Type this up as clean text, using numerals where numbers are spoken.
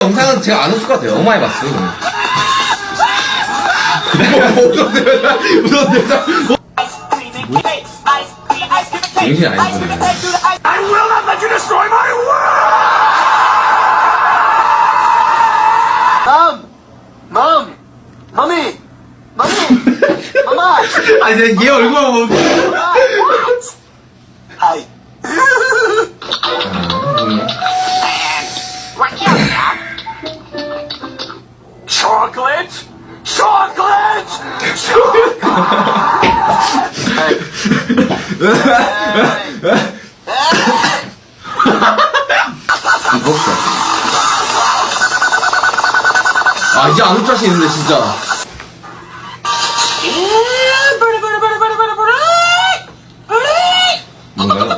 영상은 제가 안 웃을 것 같아요. 너무 많이 봤어요. 무슨 대사? 정신이 아니거든요. I will not let you destroy my world! Mom! Mommy! Mama! 아니 내가 얘 얼굴만 보면 Hi. Chocolate! Chocolate! 이뻤어. 아, 이제 안 웃 자신 있는데, 진짜. 뭔가요?